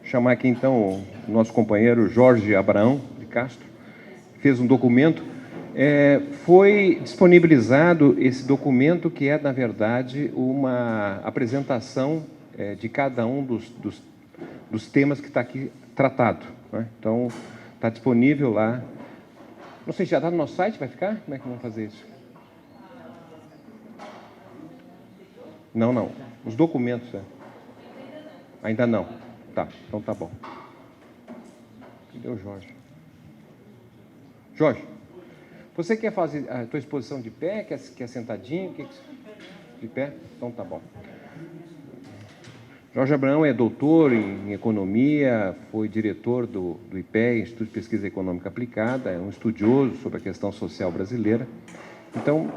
chamar aqui, então, o nosso companheiro Jorge Abraão de Castro, que fez um documento. Foi disponibilizado esse documento, que é, na verdade, uma apresentação de cada um dos temas que está aqui tratado, né? Então, está disponível lá. Não sei se já está no nosso site, vai ficar? Como é que vamos fazer isso? Não. Os documentos, ainda não. Tá, então tá bom. Cadê o Jorge? Jorge, você quer fazer a tua exposição de pé? Quer sentadinho? De pé? Então tá bom. Jorge Abraão é doutor em economia, foi diretor do IPE, Instituto de Pesquisa Econômica Aplicada, é um estudioso sobre a questão social brasileira. Então,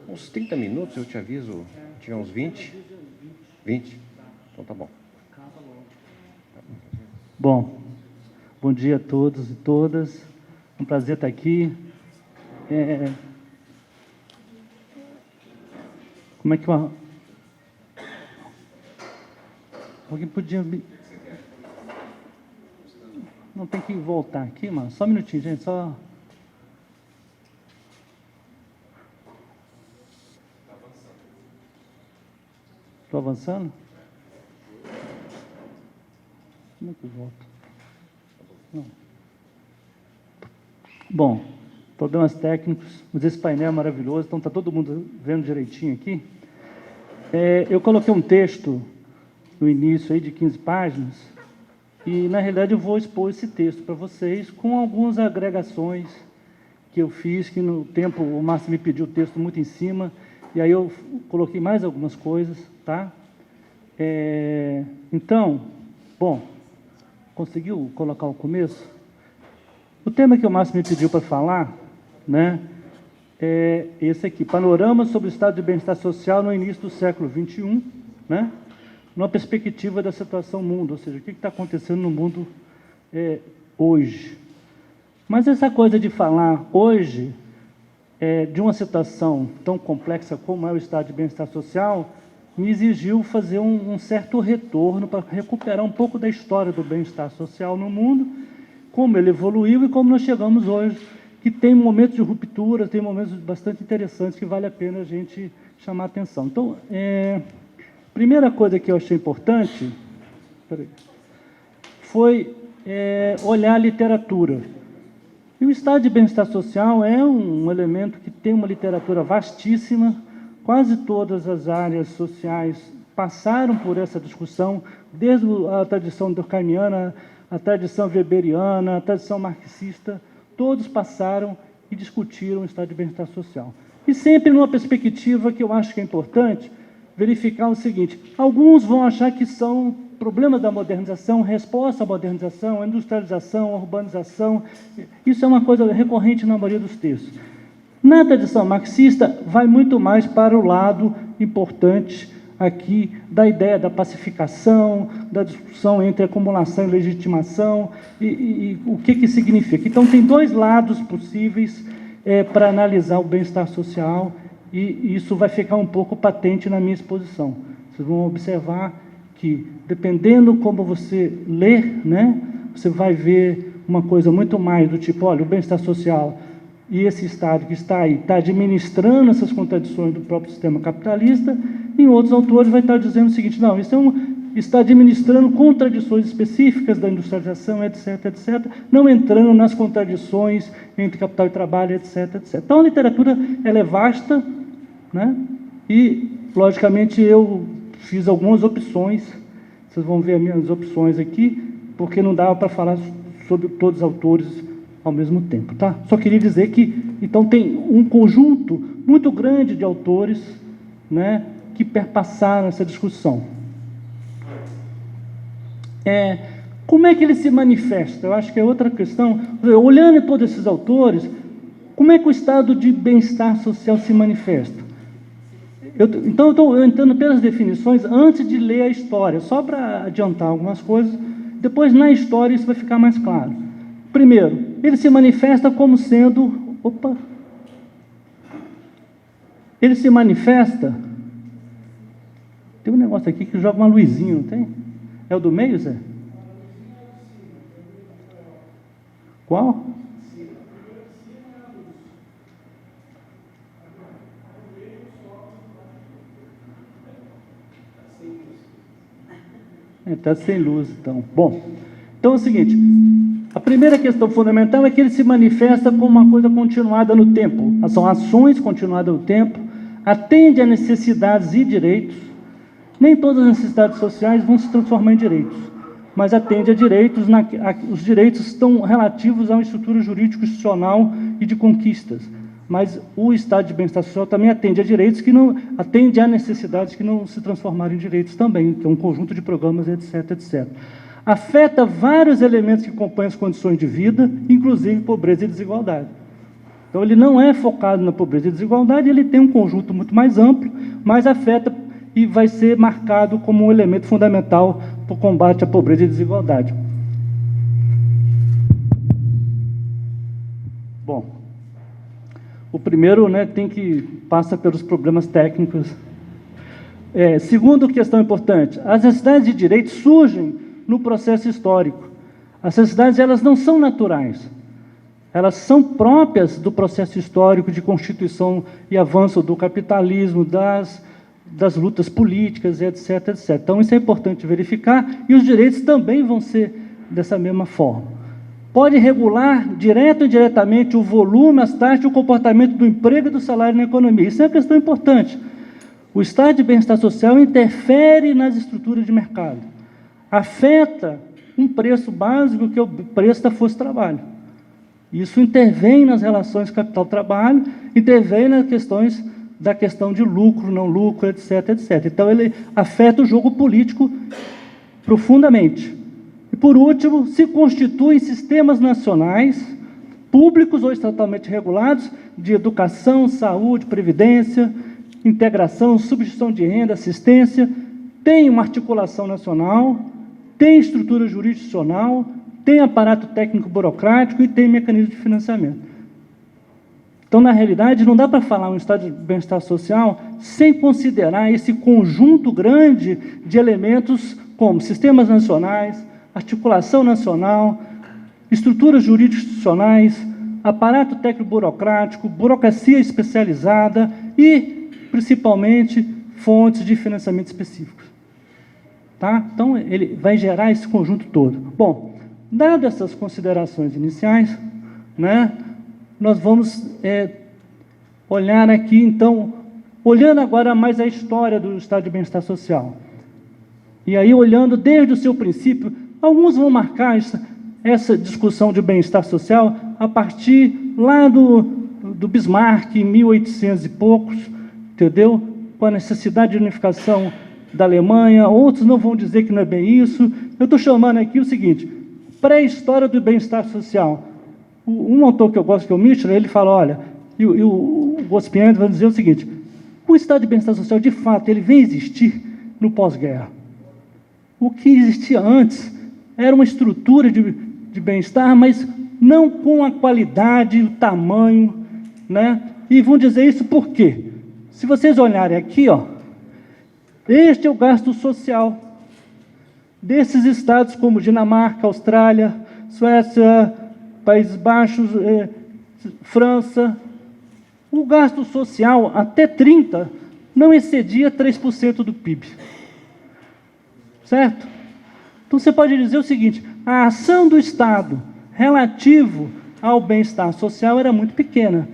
uns 30 minutos, eu te aviso, tinha uns 20? 20? Então tá bom. Bom dia a todos e todas. É um prazer estar aqui. Como é que alguém podia não tem que voltar aqui, mano. Só um minutinho, gente, só. Estou avançando? Como é que eu volto? Não. Bom, problemas técnicos, mas esse painel é maravilhoso, então está todo mundo vendo direitinho aqui. Eu coloquei um texto no início aí de 15 páginas, e na realidade eu vou expor esse texto para vocês com algumas agregações que eu fiz, que no tempo o Márcio me pediu o texto muito em cima, e aí eu coloquei mais algumas coisas, tá? Então, bom, conseguiu colocar o começo? O tema que o Márcio me pediu para falar, né, é esse aqui, Panorama sobre o estado de bem-estar social no início do século XXI, né, numa perspectiva da situação mundo, ou seja, o que está acontecendo no mundo hoje. Mas essa coisa de falar hoje de uma situação tão complexa como é o estado de bem-estar social, me exigiu fazer um certo retorno para recuperar um pouco da história do bem-estar social no mundo, como ele evoluiu e como nós chegamos hoje, que tem momentos de ruptura, tem momentos bastante interessantes que vale a pena a gente chamar a atenção. Então, primeira coisa que eu achei importante foi olhar a literatura. E o estado de bem-estar social é um elemento que tem uma literatura vastíssima. Quase todas as áreas sociais passaram por essa discussão, desde a tradição durkheimiana, a tradição weberiana, a tradição marxista, todos passaram e discutiram o estado de bem-estar social. E sempre numa perspectiva que eu acho que é importante verificar o seguinte: alguns vão achar que são problemas da modernização, resposta à modernização, à industrialização, à urbanização. Isso é uma coisa recorrente na maioria dos textos. Na tradição marxista, vai muito mais para o lado importante aqui da ideia da pacificação, da discussão entre acumulação e legitimação, e o que significa. Então, tem dois lados possíveis para analisar o bem-estar social, e isso vai ficar um pouco patente na minha exposição. Vocês vão observar que, dependendo como você lê, né, você vai ver uma coisa muito mais do tipo, olha, o bem-estar social e esse Estado que está aí está administrando essas contradições do próprio sistema capitalista. Em outros autores vai estar dizendo o seguinte: não, isso está administrando contradições específicas da industrialização, etc., etc., não entrando nas contradições entre capital e trabalho, etc., etc. Então, a literatura ela é vasta, né? E, logicamente, eu fiz algumas opções, vocês vão ver as minhas opções aqui, porque não dava para falar sobre todos os autores ao mesmo tempo, tá? Só queria dizer que, então, tem um conjunto muito grande de autores, né, que perpassaram essa discussão. Como é que ele se manifesta? Eu acho que é outra questão. Olhando todos esses autores, como é que o estado de bem-estar social se manifesta? Então, eu estou entrando pelas definições antes de ler a história, só para adiantar algumas coisas. Depois, na história, isso vai ficar mais claro. Primeiro, ele se manifesta como sendo... Ele se manifesta... Tem um negócio aqui que joga uma luzinha, não tem? É o do meio, Zé? Qual? Está sem luz, então. Bom, então é o seguinte, a primeira questão fundamental é que ele se manifesta como uma coisa continuada no tempo. São ações continuadas no tempo, atende a necessidades e direitos. Nem todas as necessidades sociais vão se transformar em direitos, mas atende a direitos, os direitos estão relativos a uma estrutura jurídico-institucional e de conquistas. Mas o estado de bem-estar social também atende a direitos que não atende a necessidades que não se transformaram em direitos também, que é um conjunto de programas, etc, etc. Afeta vários elementos que compõem as condições de vida, inclusive pobreza e desigualdade. Então, ele não é focado na pobreza e desigualdade, ele tem um conjunto muito mais amplo, mas afeta e vai ser marcado como um elemento fundamental para o combate à pobreza e desigualdade. Bom, o primeiro, né, passa pelos problemas técnicos. Segundo questão importante, as necessidades de direitos surgem no processo histórico. As necessidades, elas não são naturais. Elas são próprias do processo histórico de constituição e avanço do capitalismo, das lutas políticas, etc, etc. Então, isso é importante verificar, e os direitos também vão ser dessa mesma forma. Pode regular, direto ou indiretamente, o volume, as taxas e o comportamento do emprego e do salário na economia. Isso é uma questão importante. O estado de bem-estar social interfere nas estruturas de mercado. Afeta um preço básico, que é o preço da força-trabalho. Isso intervém nas relações capital-trabalho, intervém nas questões da questão de lucro, não lucro, etc, etc. Então, ele afeta o jogo político profundamente. E, por último, se constituem sistemas nacionais, públicos ou estatalmente regulados, de educação, saúde, previdência, integração, substituição de renda, assistência, tem uma articulação nacional, tem estrutura jurisdicional, tem aparato técnico burocrático e tem mecanismo de financiamento. Então, na realidade, não dá para falar um estado de bem-estar social sem considerar esse conjunto grande de elementos como sistemas nacionais, articulação nacional, estruturas jurídico-institucionais, aparato técnico-burocrático, burocracia especializada e, principalmente, fontes de financiamento específicos. Tá? Então, ele vai gerar esse conjunto todo. Bom, dadas essas considerações iniciais, né, nós vamos olhar aqui, então, olhando agora mais a história do estado de bem-estar social. E aí, olhando desde o seu princípio, alguns vão marcar essa discussão de bem-estar social a partir lá do Bismarck, em 1800 e poucos, entendeu? Com a necessidade de unificação da Alemanha. Outros não vão dizer que não é bem isso. Eu estou chamando aqui o seguinte, pré-história do bem-estar social. Um autor que eu gosto, que é o Michel, ele fala, olha, e o Gospian vai dizer o seguinte, o estado de bem-estar social, de fato, ele vem existir no pós-guerra. O que existia antes era uma estrutura de bem-estar, mas não com a qualidade, o tamanho, né? E vão dizer isso por quê? Se vocês olharem aqui, ó, este é o gasto social desses estados como Dinamarca, Austrália, Suécia, Países Baixos, França. O gasto social, até 30, não excedia 3% do PIB. Certo? Então, você pode dizer o seguinte, a ação do Estado relativo ao bem-estar social era muito pequena.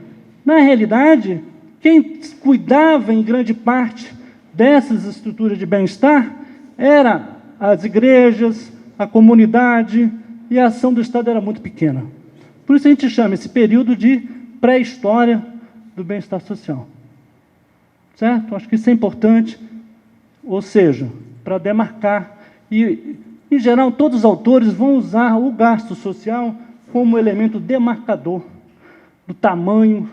Na realidade, quem cuidava em grande parte dessas estruturas de bem-estar era as igrejas, a comunidade, e a ação do Estado era muito pequena. Por isso a gente chama esse período de pré-história do bem-estar social. Certo? Acho que isso é importante, ou seja, para demarcar. E, em geral, todos os autores vão usar o gasto social como elemento demarcador do tamanho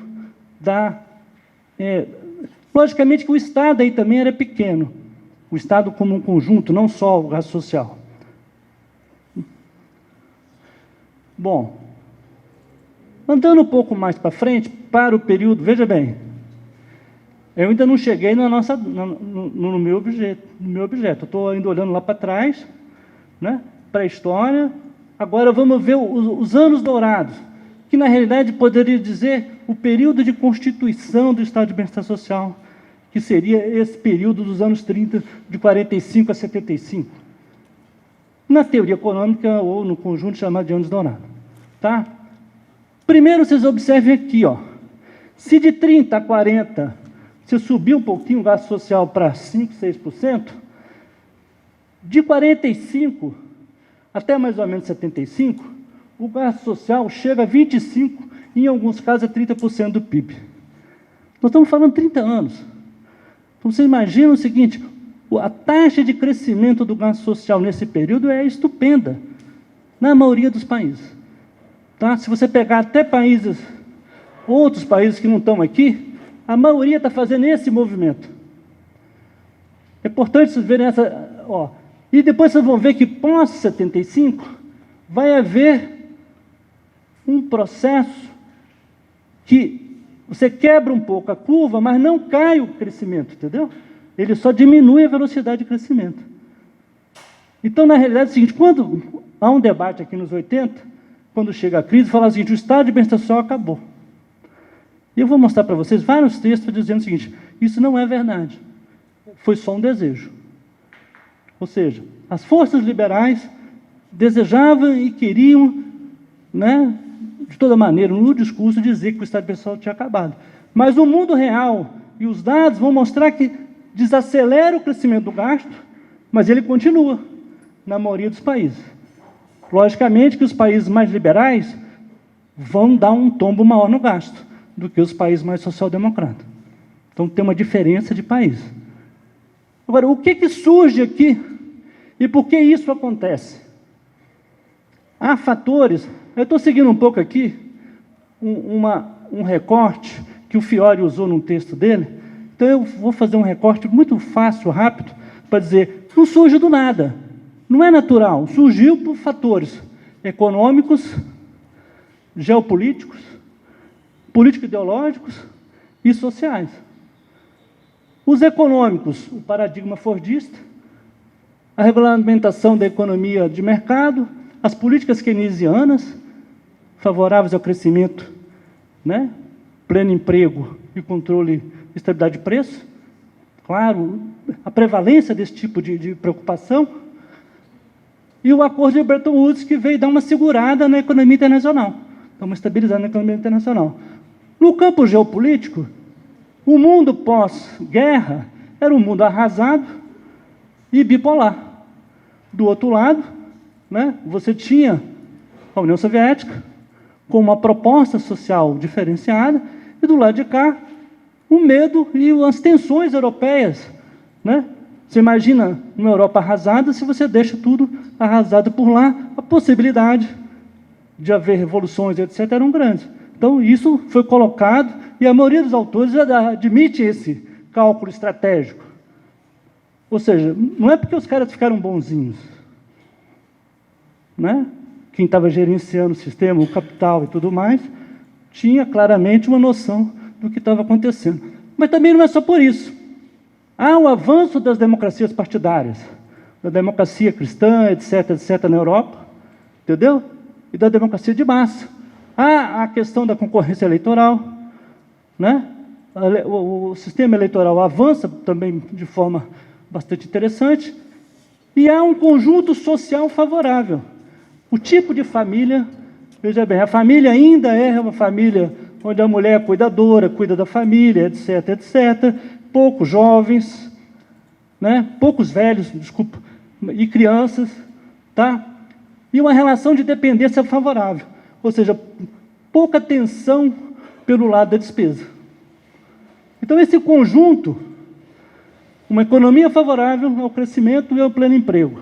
da... logicamente que o Estado aí também era pequeno. O Estado como um conjunto, não só o gasto social. Bom, andando um pouco mais para frente, para o período, veja bem, eu ainda não cheguei no meu objeto. Eu estou ainda olhando lá para trás, né, para a história. Agora vamos ver os anos dourados. que, na realidade, poderia dizer o período de constituição do Estado de Bem-Estar Social, que seria esse período dos anos 30, de 45 a 75. Na teoria econômica, ou no conjunto chamado de anos dourados. Tá? Primeiro, vocês observem aqui, ó, se de 30 a 40, você subir um pouquinho o gasto social para 5%, 6%, de 45 até mais ou menos 75, o gasto social chega a 25%, e em alguns casos a 30% do PIB. Nós estamos falando 30 anos. Então, você imagina o seguinte, a taxa de crescimento do gasto social nesse período é estupenda, na maioria dos países. Tá? Se você pegar até países, outros países que não estão aqui, a maioria está fazendo esse movimento. É importante vocês verem essa... Ó, e depois vocês vão ver que pós-75 vai haver um processo que você quebra um pouco a curva, mas não cai o crescimento, entendeu? Ele só diminui a velocidade de crescimento. Então, na realidade, é o seguinte, quando há um debate aqui nos 80, quando chega a crise, fala o seguinte, o Estado de Bem-Estar Social acabou. E eu vou mostrar para vocês vários textos dizendo o seguinte, isso não é verdade, foi só um desejo. Ou seja, as forças liberais desejavam e queriam, né, de toda maneira, no discurso, dizer que o Estado de Bem-Estar Social tinha acabado. Mas o mundo real e os dados vão mostrar que desacelera o crescimento do gasto, mas ele continua na maioria dos países. Logicamente que os países mais liberais vão dar um tombo maior no gasto do que os países mais social-democratas. Então, tem uma diferença de país. Agora, o que surge aqui e por que isso acontece? Há fatores... Eu estou seguindo um pouco aqui um recorte que o Fiore usou num texto dele. Então, eu vou fazer um recorte muito fácil, rápido, para dizer, não surge do nada, não é natural, surgiu por fatores econômicos, geopolíticos, político-ideológicos e sociais. Os econômicos, o paradigma fordista, a regulamentação da economia de mercado, as políticas keynesianas, favoráveis ao crescimento, né? Pleno emprego e controle de estabilidade de preço. Claro, a prevalência desse tipo de preocupação. E o acordo de Bretton Woods, que veio dar uma segurada na economia internacional, dar uma estabilizada na economia internacional. No campo geopolítico, o mundo pós-guerra era um mundo arrasado e bipolar. Do outro lado, né, você tinha a União Soviética, com uma proposta social diferenciada, e do lado de cá, o medo e as tensões europeias. Né? Você imagina uma Europa arrasada, se você deixa tudo arrasado por lá, a possibilidade de haver revoluções, etc., eram grandes. Então, isso foi colocado, e a maioria dos autores admite esse cálculo estratégico. Ou seja, não é porque os caras ficaram bonzinhos, né? Quem estava gerenciando o sistema, o capital e tudo mais, tinha claramente uma noção do que estava acontecendo. Mas também não é só por isso. Há o avanço das democracias partidárias, da democracia cristã, etc., etc., na Europa, entendeu? E da democracia de massa. Há a questão da concorrência eleitoral, né? O sistema eleitoral avança também de forma bastante interessante, e há um conjunto social favorável. O tipo de família, veja bem, a família ainda é uma família onde a mulher é cuidadora, cuida da família, etc., etc., poucos jovens, né? Poucos velhos, desculpa, e crianças, tá? E uma relação de dependência favorável, ou seja, pouca tensão pelo lado da despesa. Então, esse conjunto, uma economia favorável ao crescimento e ao pleno emprego,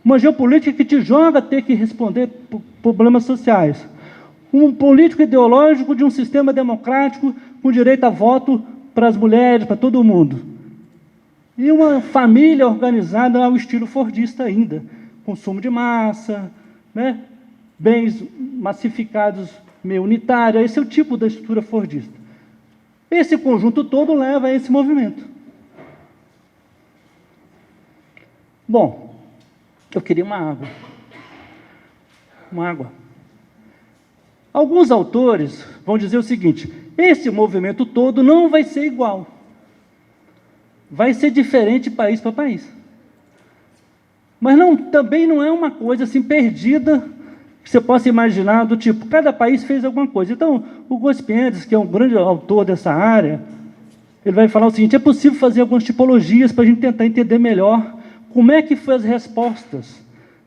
uma geopolítica que te joga a ter que responder problemas sociais, um político ideológico de um sistema democrático com direito a voto para as mulheres, para todo mundo, e uma família organizada ao estilo fordista ainda, consumo de massa, né? Bens massificados meio unitário, esse é o tipo da estrutura fordista. Esse conjunto todo leva a esse movimento. Bom, eu queria uma água. Uma água. Alguns autores vão dizer o seguinte: esse movimento todo não vai ser igual. Vai ser diferente país para país. Mas também não é uma coisa assim perdida, que você possa imaginar, do tipo, cada país fez alguma coisa. Então, o Gospiedes, que é um grande autor dessa área, ele vai falar o seguinte: é possível fazer algumas tipologias para a gente tentar entender melhor como é que foram as respostas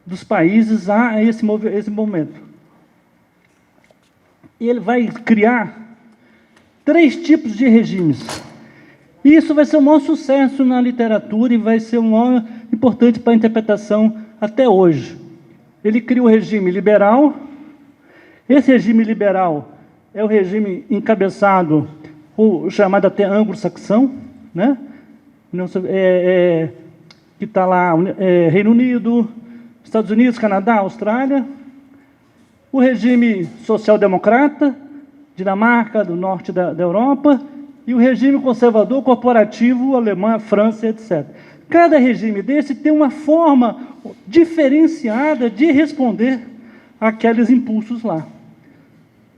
dos países a esse momento. E ele vai criar 3 tipos de regimes. E isso vai ser um maior sucesso na literatura e vai ser um maior importante para a interpretação até hoje. Ele cria o regime liberal. Esse regime liberal é o regime encabeçado, o chamado até anglo-saxão, né? Que está lá, Reino Unido, Estados Unidos, Canadá, Austrália. O regime social-democrata, Dinamarca, do norte da Europa, e o regime conservador corporativo, Alemanha, França, etc. Cada regime desse tem uma forma diferenciada de responder àqueles impulsos lá.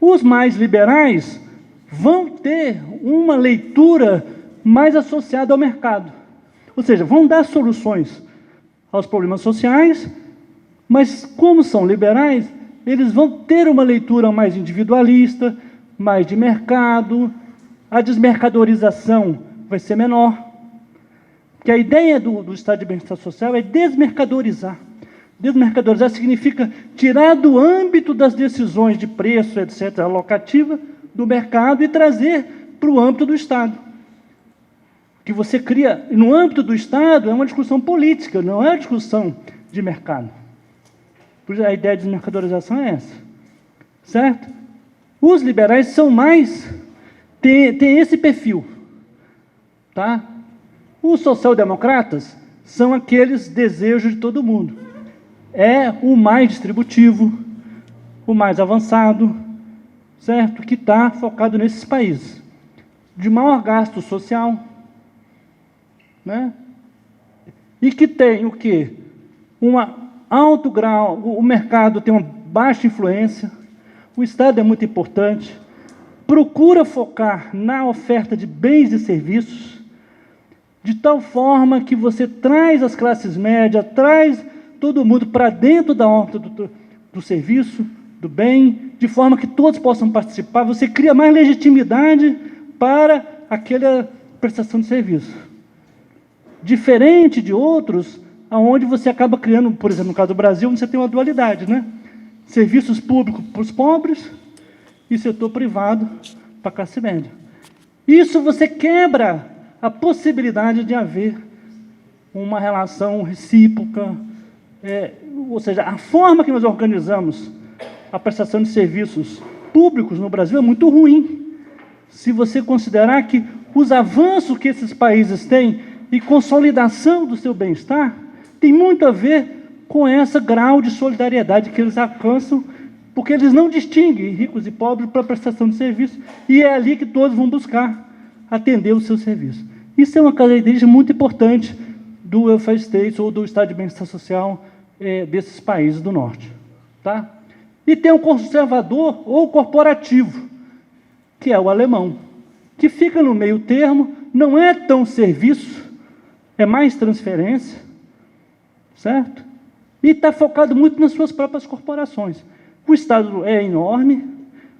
Os mais liberais vão ter uma leitura mais associada ao mercado. Ou seja, vão dar soluções aos problemas sociais, mas como são liberais, eles vão ter uma leitura mais individualista, mais de mercado, a desmercadorização vai ser menor. Porque a ideia do Estado de Bem-Estar Social é desmercadorizar. Desmercadorizar significa tirar do âmbito das decisões de preço, etc., alocativa, do mercado e trazer para o âmbito do Estado. Que você cria, no âmbito do Estado, é uma discussão política, não é uma discussão de mercado. Por isso, a ideia de desmercadorização é essa. Certo? Os liberais são mais... tem esse perfil. Tá? Os social-democratas são aqueles desejos de todo mundo. É o mais distributivo, o mais avançado, certo? Que está focado nesses países. De maior gasto social, né? E que tem o quê? Um alto grau, o mercado tem uma baixa influência, o Estado é muito importante, procura focar na oferta de bens e serviços, de tal forma que você traz as classes médias, traz todo mundo para dentro da órbita do serviço, do bem, de forma que todos possam participar, você cria mais legitimidade para aquela prestação de serviço. Diferente de outros, onde você acaba criando, por exemplo, no caso do Brasil, onde você tem uma dualidade, né? Serviços públicos para os pobres e setor privado para a classe média. Isso você quebra a possibilidade de haver uma relação recíproca, ou seja, a forma que nós organizamos a prestação de serviços públicos no Brasil é muito ruim. Se você considerar que os avanços que esses países têm e consolidação do seu bem-estar tem muito a ver com esse grau de solidariedade que eles alcançam, porque eles não distinguem ricos e pobres para a prestação de serviço, e é ali que todos vão buscar atender o seu serviço. Isso é uma característica muito importante do welfare state ou do Estado de Bem-Estar Social desses países do norte. Tá? E tem o conservador ou corporativo, que é o alemão, que fica no meio termo, não é tão serviço, é mais transferência, certo? E está focado muito nas suas próprias corporações. O Estado é enorme,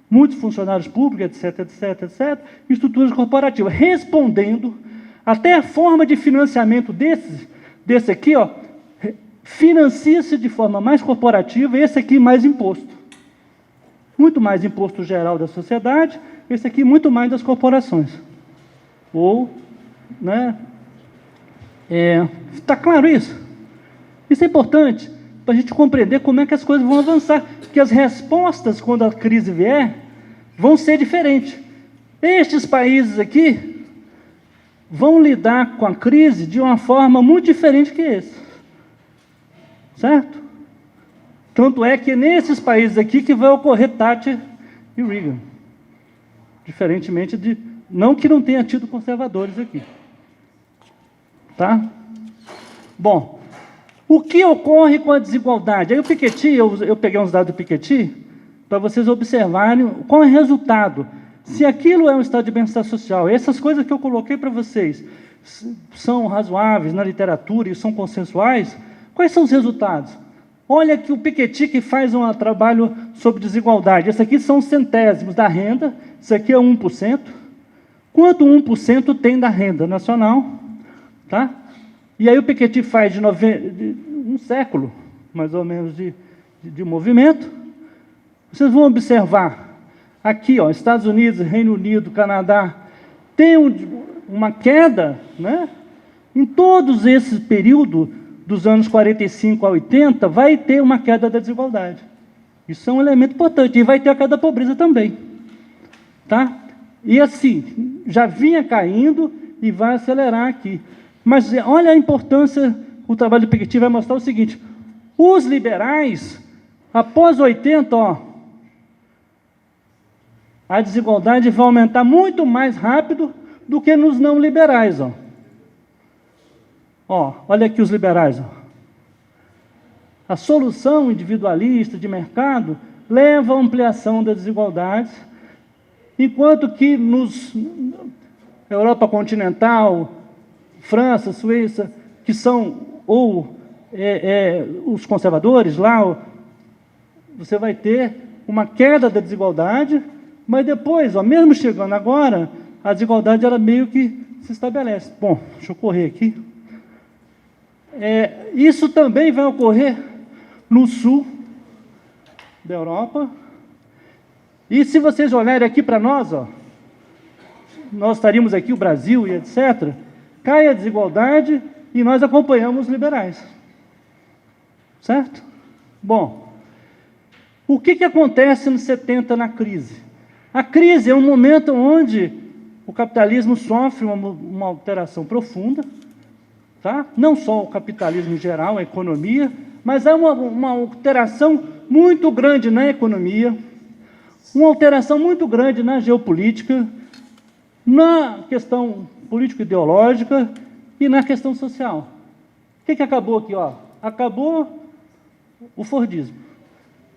muitos funcionários públicos, etc., etc., etc., e estruturas corporativas, respondendo até a forma de financiamento desse aqui, ó, financia-se de forma mais corporativa, esse aqui mais imposto. Muito mais imposto geral da sociedade, esse aqui muito mais das corporações. Ou, né? Está claro isso? Isso é importante para a gente compreender como é que as coisas vão avançar, porque as respostas, quando a crise vier, vão ser diferentes. Estes países aqui vão lidar com a crise de uma forma muito diferente que esse. Certo? Tanto é que nesses países aqui que vai ocorrer Thatcher e Reagan. Diferentemente de... Não que não tenha tido conservadores aqui. Tá? Bom, o que ocorre com a desigualdade? Aí o Piketty, eu peguei uns dados do Piketty, para vocês observarem qual é o resultado. Se aquilo é um estado de bem-estar social, essas coisas que eu coloquei para vocês são razoáveis na literatura e são consensuais, quais são os resultados? Olha que o Piketty que faz um trabalho sobre desigualdade. Esse aqui são os centésimos da renda, isso aqui é 1%. Quanto 1% tem da renda nacional? Tá? E aí o Piketty faz de um século, mais ou menos, de movimento. Vocês vão observar, aqui, ó, Estados Unidos, Reino Unido, Canadá, tem uma queda, né? Em todos esses períodos, dos anos 45 a 80, vai ter uma queda da desigualdade. Isso é um elemento importante. E vai ter a queda da pobreza também. Tá? E assim, já vinha caindo e vai acelerar aqui. Mas olha a importância, o trabalho do Piketty vai mostrar o seguinte, os liberais, após 80, ó, a desigualdade vai aumentar muito mais rápido do que nos não liberais. Ó, olha aqui os liberais. Ó. A solução individualista de mercado leva à ampliação das desigualdades, enquanto que Europa continental, França, Suíça, que são os conservadores lá, você vai ter uma queda da desigualdade, mas depois, ó, mesmo chegando agora, a desigualdade ela meio que se estabelece. Bom, deixa eu correr aqui. Isso também vai ocorrer no sul da Europa. E se vocês olharem aqui para nós, ó, nós estaríamos aqui, o Brasil e etc., cai a desigualdade e nós acompanhamos os liberais. Certo? Bom, o que acontece nos 70 na crise? A crise é um momento onde o capitalismo sofre uma alteração profunda, tá? Não só o capitalismo em geral, a economia, mas há uma alteração muito grande na economia, uma alteração muito grande na geopolítica, na questão político-ideológica e na questão social. O que acabou aqui? Ó? Acabou o fordismo.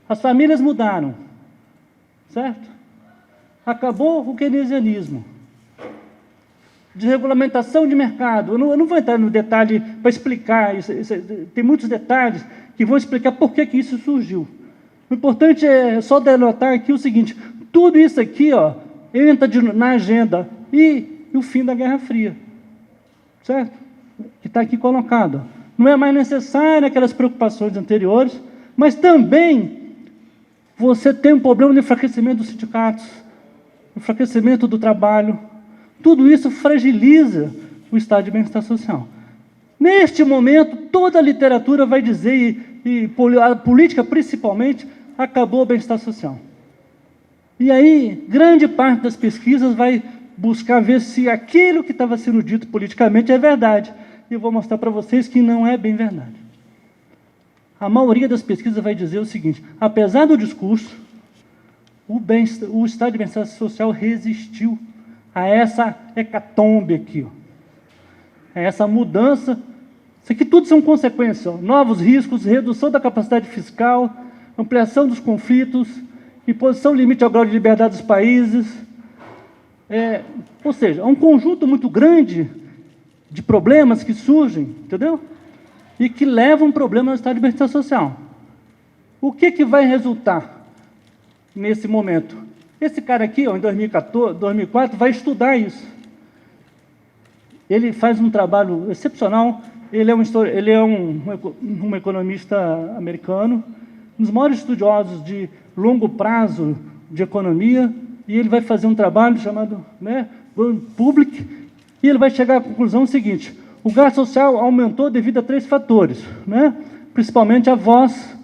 As famílias mudaram, certo? Acabou o keynesianismo. Desregulamentação de mercado. Eu não vou entrar no detalhe para explicar isso, tem muitos detalhes que vão explicar por que isso surgiu. O importante é só denotar aqui o seguinte, tudo isso aqui, ó, entra na agenda e o fim da Guerra Fria, certo? Que está aqui colocado. Não é mais necessário aquelas preocupações anteriores, mas também você tem um problema de enfraquecimento dos sindicatos, enfraquecimento do trabalho. Tudo isso fragiliza o estado de bem-estar social. Neste momento, toda a literatura vai dizer, e a política principalmente, acabou o bem-estar social. E aí, grande parte das pesquisas vai buscar ver se aquilo que estava sendo dito politicamente é verdade. E eu vou mostrar para vocês que não é bem verdade. A maioria das pesquisas vai dizer o seguinte, apesar do discurso, o estado de bem-estar social resistiu a essa hecatombe aqui, ó. A essa mudança. Isso aqui tudo são consequências, ó. Novos riscos, redução da capacidade fiscal, ampliação dos conflitos, imposição limite ao grau de liberdade dos países. Ou seja, é um conjunto muito grande de problemas que surgem, entendeu? E que levam um problema no estado de bem-estar social. O que vai resultar nesse momento? Esse cara aqui, ó, em 2004, vai estudar isso. Ele faz um trabalho excepcional. Ele é um economista americano, um dos maiores estudiosos de longo prazo de economia, e ele vai fazer um trabalho chamado, né, Public, e ele vai chegar à conclusão seguinte, o gasto social aumentou devido a 3 fatores, né, principalmente a voz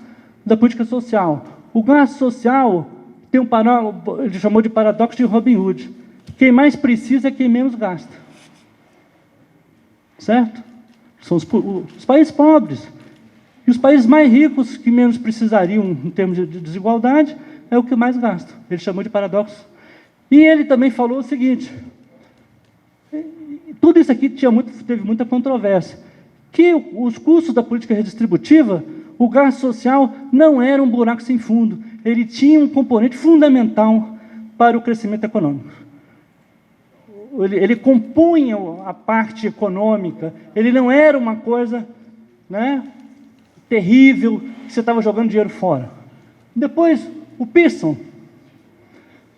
da política social. O gasto social tem ele chamou de paradoxo de Robin Hood. Quem mais precisa é quem menos gasta. Certo? São os países pobres. E os países mais ricos, que menos precisariam em termos de desigualdade, é o que mais gastam. Ele chamou de paradoxo. E ele também falou o seguinte, tudo isso aqui teve muita controvérsia, que os custos da política redistributiva, o gasto social não era um buraco sem fundo, ele tinha um componente fundamental para o crescimento econômico. Ele compunha a parte econômica, ele não era uma coisa, né, terrível, que você estava jogando dinheiro fora. Depois, o Pearson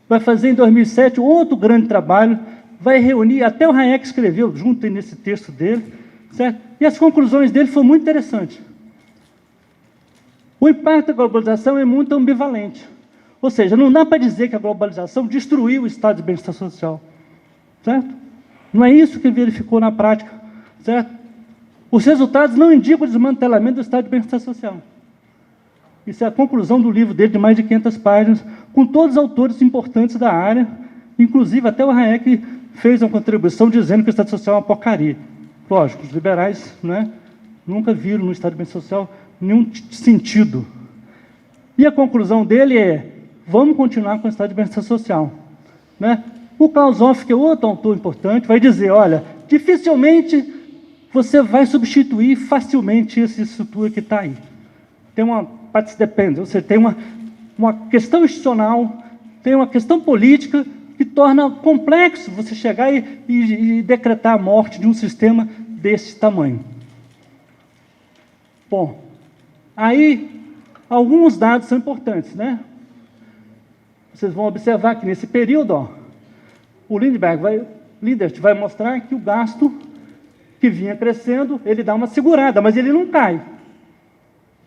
vai fazer em 2007 outro grande trabalho, vai reunir, até o Hayek escreveu junto nesse texto dele, certo? E as conclusões dele foram muito interessantes. O impacto da globalização é muito ambivalente. Ou seja, não dá para dizer que a globalização destruiu o estado de bem-estar social. Certo? Não é isso que ele verificou na prática. Certo? Os resultados não indicam o desmantelamento do estado de bem-estar social. Isso é a conclusão do livro dele, de mais de 500 páginas, com todos os autores importantes da área, inclusive até o Hayek fez uma contribuição dizendo que o estado social é uma porcaria. Lógico, os liberais, né, nunca viram no estado de bem-estar social nenhum sentido. E a conclusão dele é: vamos continuar com o estado de bem-estar social. Né? O Klaus Hoff, que é outro autor importante, vai dizer, olha, dificilmente você vai substituir facilmente essa estrutura que está aí. Tem uma depende, você tem uma questão institucional, tem uma questão política que torna complexo você chegar e decretar a morte de um sistema desse tamanho. Bom, aí alguns dados são importantes, né? Vocês vão observar que nesse período, ó, o Lindert vai mostrar que o gasto que vinha crescendo, ele dá uma segurada, mas ele não cai.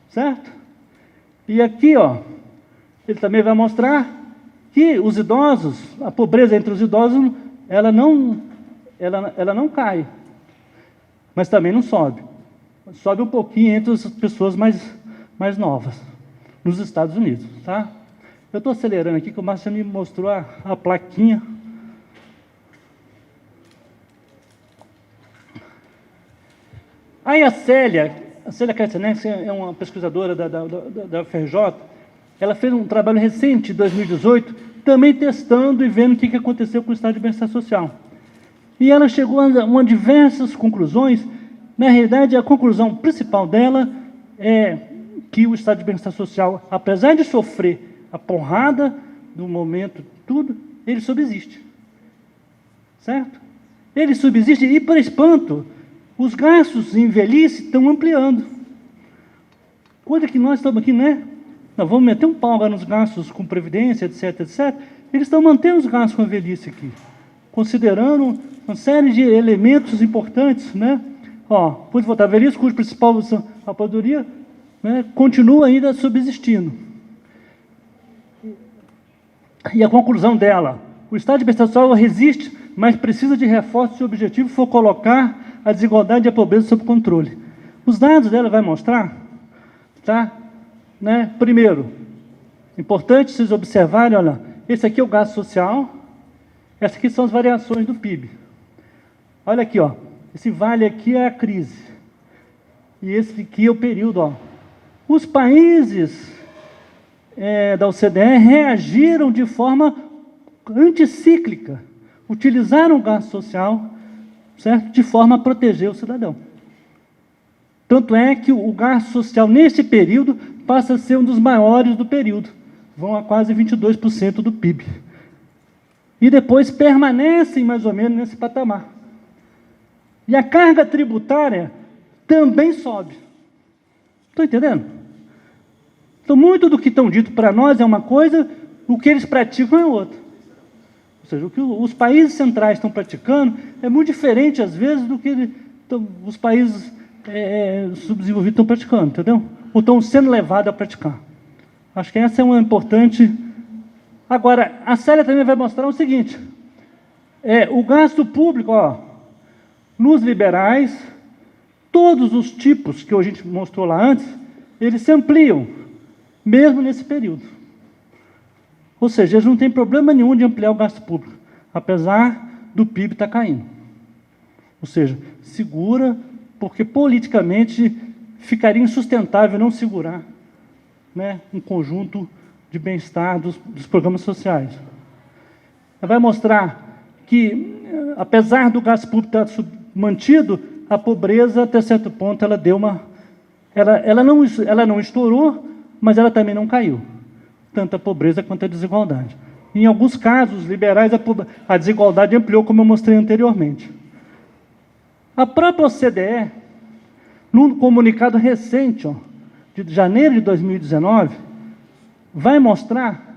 Certo? E aqui, ó, ele também vai mostrar que os idosos, a pobreza entre os idosos, ela não cai, mas também não sobe. Sobe um pouquinho entre as pessoas mais novas, nos Estados Unidos, tá? Eu estou acelerando aqui, que o Márcio me mostrou a plaquinha. Aí a Célia Katzenegger é uma pesquisadora da UFRJ, ela fez um trabalho recente, em 2018, também testando e vendo o que aconteceu com o estado de bem-estar social. E ela chegou a diversas conclusões. Na realidade, a conclusão principal dela é que o estado de bem-estar social, apesar de sofrer a porrada do momento, tudo, ele subsiste. Certo? Ele subsiste e, por espanto, os gastos em velhice estão ampliando. Coisa que nós estamos aqui, né? Nós vamos meter um pau agora nos gastos com previdência, etc, etc. Eles estão mantendo os gastos com a velhice aqui, considerando uma série de elementos importantes, né? Ó, pode votar velhice, cujo principal aposentadoria, né, continua ainda subsistindo. E a conclusão dela: o estado de bem-estar social resiste, mas precisa de reforço se o objetivo for colocar a desigualdade e a pobreza sob controle. Os dados dela vai mostrar, tá? Né? Primeiro, importante vocês observarem, olha, esse aqui é o gasto social, essas aqui são as variações do PIB. Olha aqui, ó, esse vale aqui é a crise, e esse aqui é o período, ó. Os países da OCDE reagiram de forma anticíclica, utilizaram o gasto social, certo? De forma a proteger o cidadão. Tanto é que o gasto social, nesse período, passa a ser um dos maiores do período. Vão a quase 22% do PIB. E depois permanecem mais ou menos nesse patamar. E a carga tributária também sobe. Estão entendendo? Então, muito do que estão dito para nós é uma coisa, o que eles praticam é outra. Ou seja, o que os países centrais estão praticando é muito diferente, às vezes, do que os países subdesenvolvidos estão praticando, entendeu? Ou estão sendo levados a praticar. Acho que essa é uma importante... Agora, a Célia também vai mostrar o seguinte, o gasto público, ó, nos liberais, todos os tipos que a gente mostrou lá antes, eles se ampliam, mesmo nesse período. Ou seja, eles não têm problema nenhum de ampliar o gasto público, apesar do PIB estar caindo. Ou seja, segura, porque politicamente ficaria insustentável não segurar, né, um conjunto de bem-estar dos programas sociais. Ela vai mostrar que, apesar do gasto público estar mantido, a pobreza, até certo ponto, ela não estourou, mas ela também não caiu. tanto a pobreza quanto a desigualdade. Em alguns casos liberais, a desigualdade ampliou, como eu mostrei anteriormente. A própria OCDE, num comunicado recente, de janeiro de 2019, vai mostrar,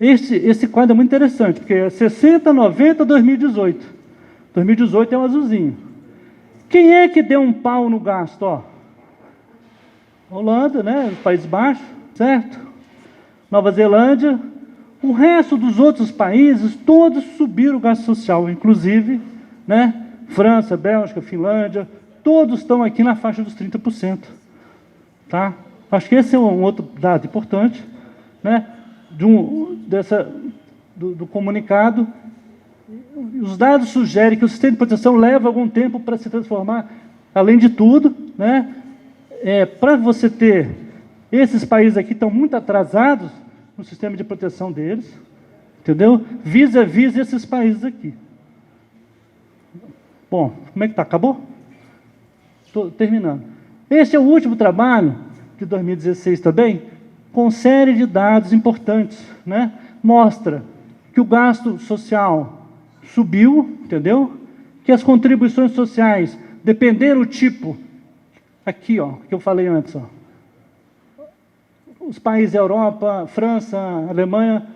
esse quadro é muito interessante, porque é 60, 90, 2018. 2018 é um azulzinho. Quem é que deu um pau no gasto? Holanda, né? Os Países Baixos, certo? Nova Zelândia. O resto dos outros países, todos subiram o gasto social, inclusive, né? França, Bélgica, Finlândia, todos estão aqui na faixa dos 30%. Tá? Acho que esse é um outro dado importante, né? Do comunicado. Os dados sugerem que o sistema de proteção leva algum tempo para se transformar, além de tudo, né? Para você ter, esses países aqui estão muito atrasados no sistema de proteção deles, entendeu? Vis-a-vis esses países aqui. Bom, como é que está? Acabou? Estou terminando. Este é o último trabalho, de 2016 também, com série de dados importantes, né? Mostra que o gasto social subiu, entendeu? Que as contribuições sociais, dependendo do tipo, aqui, que eu falei antes, os países da Europa, França, Alemanha,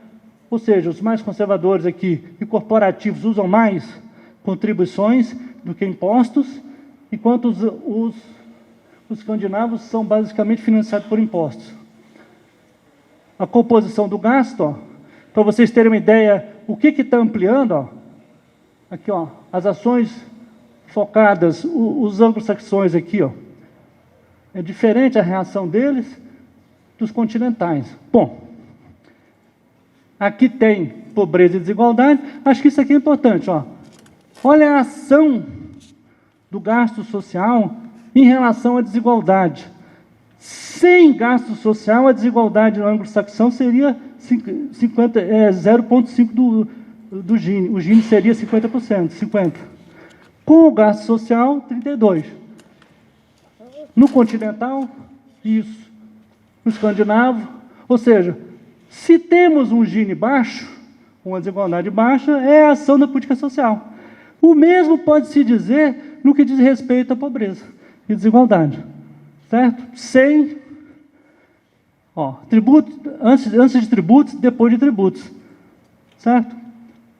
ou seja, os mais conservadores aqui e corporativos usam mais contribuições do que impostos, enquanto os escandinavos são basicamente financiados por impostos. A composição do gasto, para vocês terem uma ideia, o que está ampliando, aqui, as ações focadas, os anglo-saxões aqui, é diferente a reação deles dos continentais. Bom, aqui tem pobreza e desigualdade, acho que isso aqui é importante, Olha a ação do gasto social em relação à desigualdade. Sem gasto social, a desigualdade no anglo-saxão seria 0,5 do Gini. O Gini seria 50%, 50%. Com o gasto social, 32%. No continental, isso. No escandinavo, ou seja, se temos um Gini baixo, uma desigualdade baixa, é a ação da política social. O mesmo pode-se dizer no que diz respeito à pobreza e desigualdade, certo? Sem, tributos, antes de tributos, depois de tributos, certo?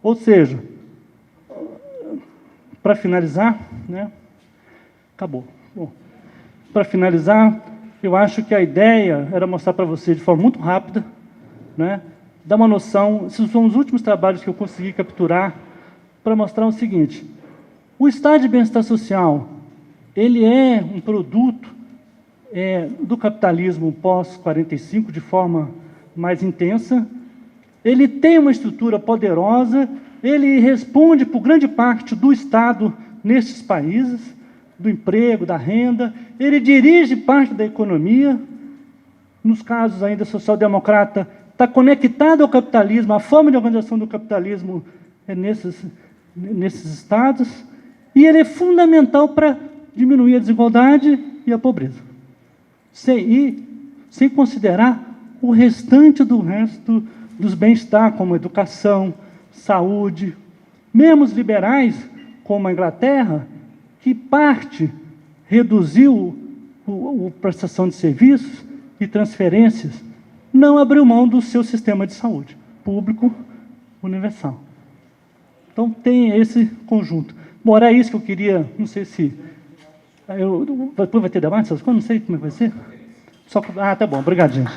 Ou seja, para finalizar, né? Acabou. Para finalizar, eu acho que a ideia era mostrar para vocês de forma muito rápida, né? Dar uma noção, esses são os últimos trabalhos que eu consegui capturar para mostrar o seguinte: o estado de bem-estar social, ele é um produto do capitalismo pós-45 de forma mais intensa, ele tem uma estrutura poderosa, ele responde por grande parte do Estado nesses países, do emprego, da renda, ele dirige parte da economia, nos casos ainda social-democrata, está conectado ao capitalismo, a forma de organização do capitalismo é nesses estados, e ele é fundamental para diminuir a desigualdade e a pobreza, sem considerar o restante dos bem-estar, como educação, saúde. Mesmo os liberais, como a Inglaterra, que parte reduziu a prestação de serviços e transferências, não abriu mão do seu sistema de saúde público universal. Então, tem esse conjunto. Bom, era isso que eu queria, não sei se... depois vai ter debate, essas coisas? Não sei como é que vai ser. Tá bom, obrigado, gente.